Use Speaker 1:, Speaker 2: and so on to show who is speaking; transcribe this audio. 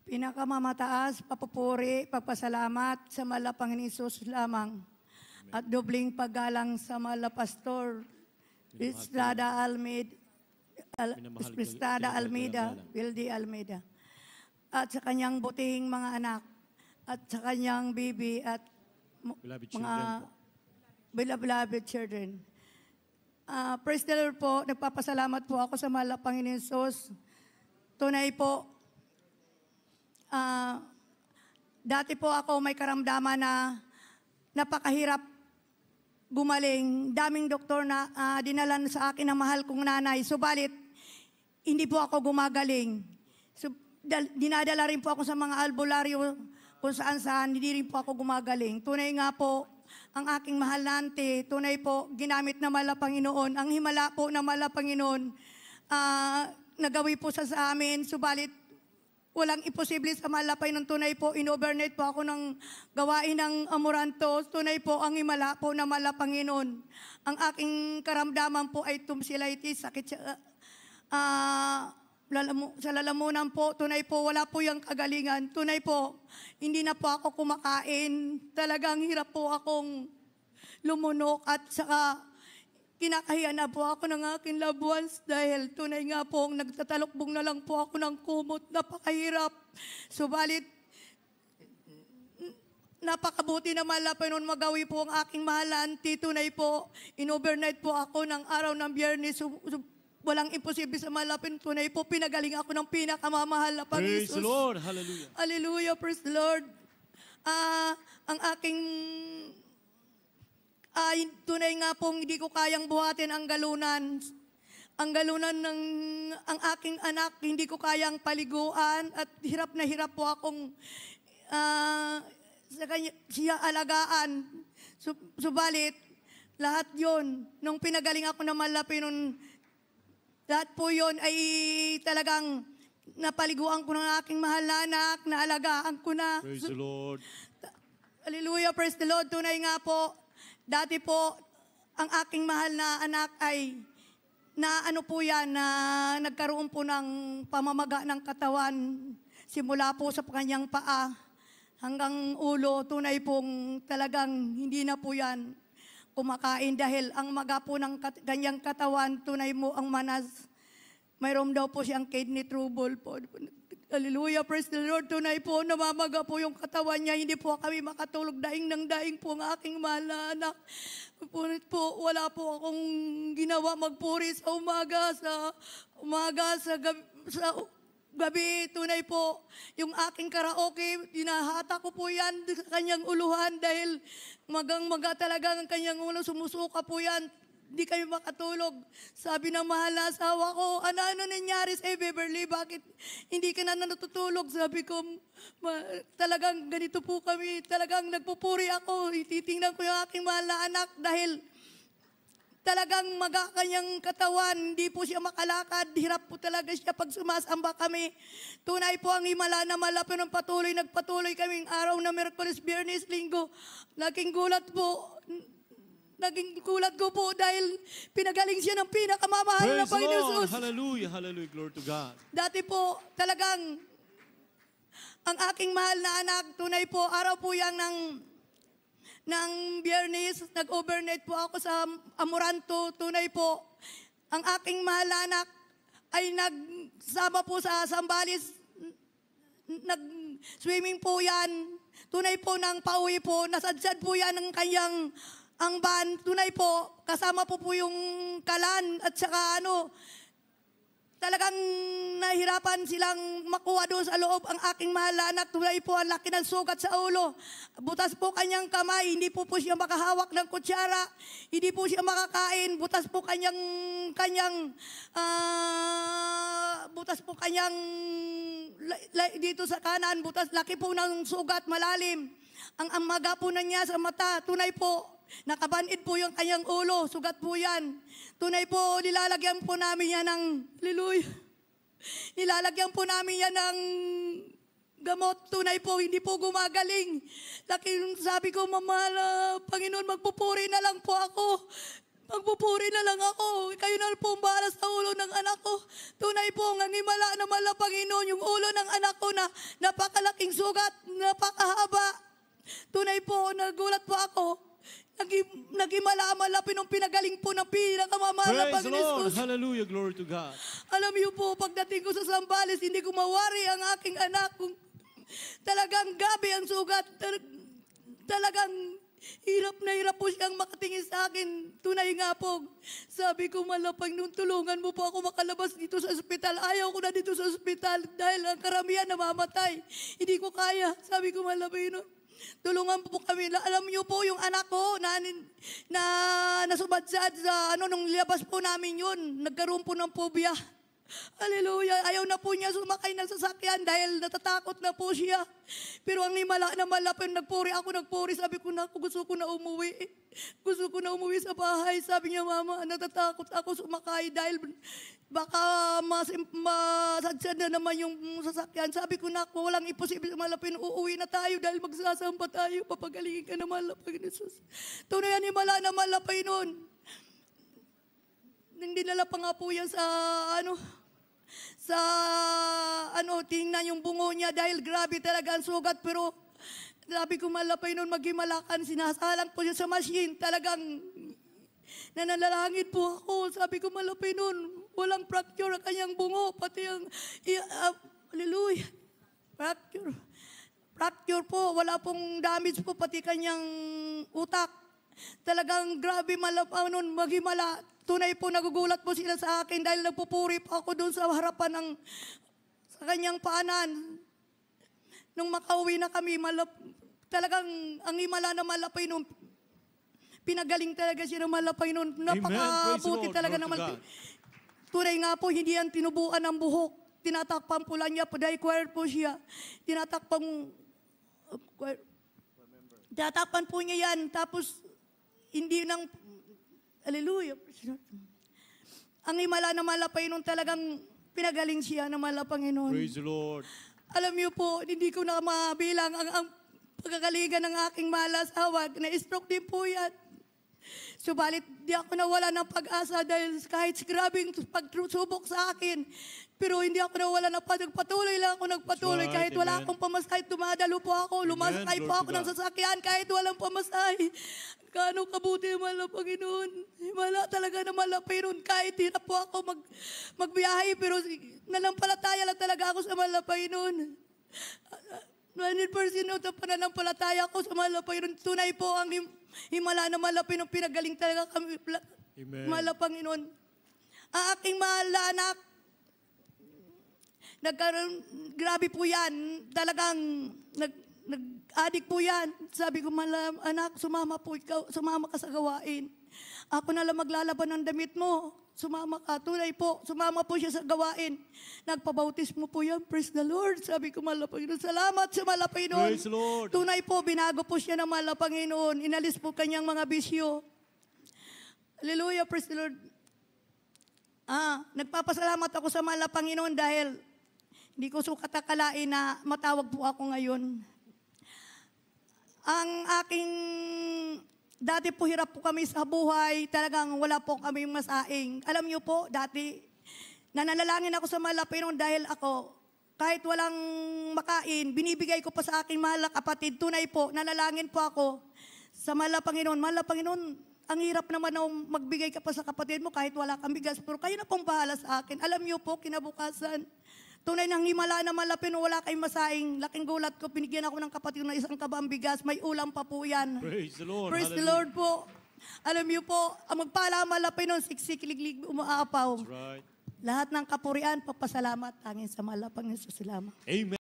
Speaker 1: Pinakamamataas, papupuri, pagpasalamat sa mahal na Panginoon Hesus lamang. At dobling paggalang sa mahal na Pastor Estrada Almeida, Wildy Almeida. At sa kanyang butihing mga anak. At sa kanyang bibi at mga beloved children. Praise the Lord po, nagpapasalamat po ako sa mahal na Panginoon Hesus. Tunay po, dati po ako may karamdaman na napakahirap gumaling. Daming doktor na dinalan sa akin ng mahal kong nanay. Subalit, hindi po ako gumagaling. Dinadala rin po ako sa mga albularyo kung saan-saan, hindi rin po ako gumagaling. Tunay nga po, ang aking mahal na auntie, tunay po, ginamit na mahal na Panginoon. Ang himala po na mahal na Panginoon, nagawi po sa amin. Subalit, walang imposible sa mahal na Panginoon. Tunay po, in-overnight po ako ng gawain ng Amoranto. Tunay po, ang himala po na mahal na Panginoon. Ang aking karamdaman po ay tonsillitis, sakit sa lalamunan po. Tunay po, wala po yung kagalingan. Tunay po, hindi na po ako kumakain. Talagang hirap po akong lumunok at saka kinakahiya na po ako ng aking loved ones dahil tunay nga po, nagtatalokbong na lang po ako ng kumot. Napakahirap. Subalit, napakabuti na mahal na Panginoon magawi po ang aking mahal na auntie. Tunay po, in-overnight po ako ng araw ng Biyernes. Walang imposible sa mahal na Panginoon. Tunay po, pinagaling ako ng pinakamamahal na Panginoon.
Speaker 2: Praise the Lord. Hallelujah.
Speaker 1: Hallelujah. Praise the Lord. Ang aking tunay nga pong hindi ko kayang buhatin ang galunan. Ang galunan ng ang aking anak, hindi ko kayang paliguan at hirap na hirap po akong sa kanya, siya alagaan. Subalit, lahat yon nung pinagaling ako na malapit nun, lahat po yon ay talagang napaliguan ko ng aking mahal na anak, naalagaan ko na.
Speaker 2: Praise the Lord.
Speaker 1: Hallelujah, praise the Lord. Tunay nga po, dati po, ang aking mahal na anak ay na ano po yan, na nagkaroon po ng pamamaga ng katawan. Simula po sa kanyang paa hanggang ulo. Tunay pong talagang hindi na po yan kumakain dahil ang maga po ng kanyang katawan, tunay mo ang manas. Mayroon daw po siyang kidney trouble po. Hallelujah, praise the Lord. Tunay po, namamaga po yung katawan niya. Hindi po kami makatulog. Daing ng daing po ang aking mahal na anak. Punit po, wala po akong ginawa magpuri sa umaga, sa gabi. Tunay po, yung aking karaoke, dinahata ko po yan sa kanyang uluhan dahil magang-maga talaga ang kanyang ulo. Sumusuka po yan. Hindi kami makatulog. Sabi ng mahal na asawa ko, ano nangyari sa Beverly? Bakit hindi ka na natutulog? Sabi ko, talagang ganito po kami. Talagang nagpupuri ako. Ititingnan ko yung aking mahal na anak dahil talagang maga kanyang katawan. Hindi po siya makalakad. Hirap po talaga siya pag sumasamba kami. Tunay po ang himala na malapit ng patuloy. Nagpatuloy kaming araw na Miyerkules, Biyernes, Linggo. Naging gulat ko po dahil pinagaling siya ng pinakamamahal na Panginoon.
Speaker 2: Hallelujah, hallelujah, glory to God.
Speaker 1: Dati po, talagang, ang aking mahal na anak, tunay po, araw po yan ng Biyernes, nag-overnight po ako sa Amoranto. Tunay po, ang aking mahal na anak ay nagsama po sa Zambales, nag-swimming po yan. Tunay po ng pauwi po, nasadsad po yan ng kanyang ang van. Tunay po, kasama po yung kalan at saka talagang nahirapan silang makuha doon sa loob ang aking mahal na anak. Tunay po, ang laki ng sugat sa ulo. Butas po kanyang kamay, hindi po siya makahawak ng kutsara, hindi po siya makakain. Butas po dito sa kanan, butas, laki po ng sugat, malalim. Ang maga po na niya sa mata, tunay po, nakabanid po yung kanyang ulo, sugat po yan. Tunay po, nilalagyan po namin yan ng, hallelujah, nilalagyan po namin yan ng gamot. Tunay po, hindi po gumagaling. Sabi ko, Mama, Panginoon, magpupuri na lang po ako. Magpupuri na lang ako. Kayo na po ang bahala sa ulo ng anak ko. Tunay po ang himala na mala, Panginoon, yung ulo ng anak ko na napakalaking sugat, napakahaba. Tunay po, nagulat po ako. Nagimala-mala nung pinagaling po ng pinakamamahal na
Speaker 2: Praise the Lord.
Speaker 1: Panginoon.
Speaker 2: Hallelujah. Glory to God.
Speaker 1: Alam niyo po, pagdating ko sa Zambales, hindi ko mawari ang aking anak. Kung talagang gabi ang sugat. Talagang hirap na hirap po siyang makatingin sa akin. Tunay nga po. Sabi ko, malapang nung tulungan mo po ako makalabas dito sa ospital. Ayaw ko na dito sa ospital dahil ang karamihan namamatay. Hindi ko kaya. Sabi ko, malapang nung tulungan po kami. Alam niyo po, yung anak ko na nasubadsad sa nung labas po namin yun. Nagkaroon po ng phobia. Hallelujah. Ayaw na po niya sumakay ng sasakyan dahil natatakot na po siya. Pero ang himala na malapit, nagpuri. Sabi ko na, gusto ko na umuwi. Gusto ko na umuwi sa bahay. Sabi niya, Mama, natatakot ako sumakay dahil baka masadsad na naman yung sasakyan. Sabi ko na, walang imposible malapin. Uuwi na tayo dahil magsasamba tayo. Papagalingin ka na malapin. Tunay ang himala na malapin nun. Dinala pa nga po yan tingnan yung bungo niya dahil grabe talaga ang sugat. Pero sabi ko, malapay nun, maghimalakan, sinasalang po siya sa machine. Talagang nananalangin po ako. Sabi ko, malapay nun, walang fracture ang kanyang bungo. Pati ang, hallelujah, fracture po, wala pong damage po, pati kanyang utak. Talagang grabe nun, maghimala. Tunay po, nagugulat po sila sa akin dahil nagpupuri po ako doon sa harapan sa kanyang paanan. Nung makauwi na kami, talagang ang himala na malapay nun, pinagaling talaga siya ng malapay nun. Napakabuti talaga ng malapay. Tunay nga po, hindi yan tinubuan ng buhok. Tinatakpan po lang niya po, dahil choir po siya. Tinatakpan po niya yan, tapos hindi nang, hallelujah. Ang himala na malapay nun talagang pinagaling siya na malapanginoon.
Speaker 2: Praise the Lord.
Speaker 1: Alam niyo po, hindi ko na mabilang ang pagkakaligan ng aking malasawag. Na-stroke din po yan. Subalit, di ako nawala ng pag-asa dahil kahit grabing pagsubok sa akin, pero hindi ako nawala ng patuloy lang ako nagpatuloy.
Speaker 2: Right,
Speaker 1: Kahit wala
Speaker 2: amen.
Speaker 1: akong pamasahe, dumadalo po ako, lumasakay po
Speaker 2: Glory
Speaker 1: ako
Speaker 2: to
Speaker 1: ng
Speaker 2: God.
Speaker 1: sasakyan kahit walang pamasahe. Gaano kabuti ang mahal na Panginoon. Wala talaga na malapay nun. Kahit hirap po ako magbiyahe, pero nalampalataya lang talaga ako sa mahal na Panginoon. 100% na pananampalataya ko sa mahal na Panginoon. Tunay po ang himala na malapay nung pinagaling talaga kami.
Speaker 2: Amen.
Speaker 1: Mahal na Panginoon. Ang aking mahal na anak, grabe po yan. Talagang nag-addict po yan. Sabi ko, anak, sumama ka sa gawain. Ako na lang maglalaban ng damit mo. Sumama ka. Tunay po, sumama po siya sa gawain. Nagpabautismo po yan. Praise the Lord. Sabi ko, mahal na Panginoon. Salamat sa mahal na Panginoon.
Speaker 2: Praise the Lord.
Speaker 1: Tunay po, binago po siya ng mahal na Panginoon. Inalis po kanyang mga bisyo. Hallelujah. Praise the Lord. Nagpapasalamat ako sa mahal na Panginoon dahil hindi ko sukat akalain na matawag po ako ngayon. Ang aking, dati po hirap po kami sa buhay, talagang wala po kami masaing. Alam niyo po, dati, nananalangin ako sa mahal na Panginoon dahil ako, kahit walang makain, binibigay ko pa sa aking mahal na kapatid. Tunay po, nanalangin po ako sa mahal na Panginoon. Mahal na Panginoon, ang hirap naman na magbigay ka pa sa kapatid mo kahit wala kang bigas. Pero kayo na pong bahala sa akin. Alam niyo po, kinabukasan, tunay ng himala na malapin, wala kayong masaing. Laking gulat ko, pinigyan ako ng kapatid na isang kabang bigas. May ulam pa po yan.
Speaker 2: Praise the Lord.
Speaker 1: Praise the
Speaker 2: Hallelujah.
Speaker 1: Lord po. Alam niyo po, ang magpala malapin nun, siksik-liglig, umaapaw.
Speaker 2: That's right.
Speaker 1: Lahat ng kapurian, papasalamat, tangin sa malapang Yesus. Salamat.
Speaker 2: Amen.